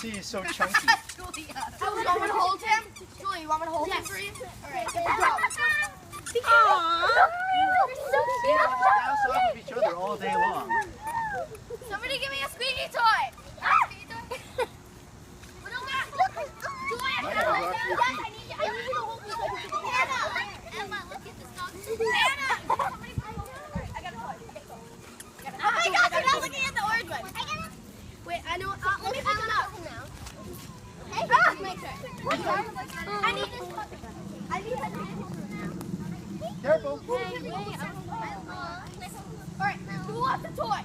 see, he's so chunky. Julie, you want me to hold him? Julie, you want me to hold him for you? Alright, go. Aww. They bounce off of each other all day long. Somebody give me a squeaky toy! Wait, I know. Let me pick him up. Hey, make sure. I need this puppy. I need this. Careful. Alright, who wants the toy?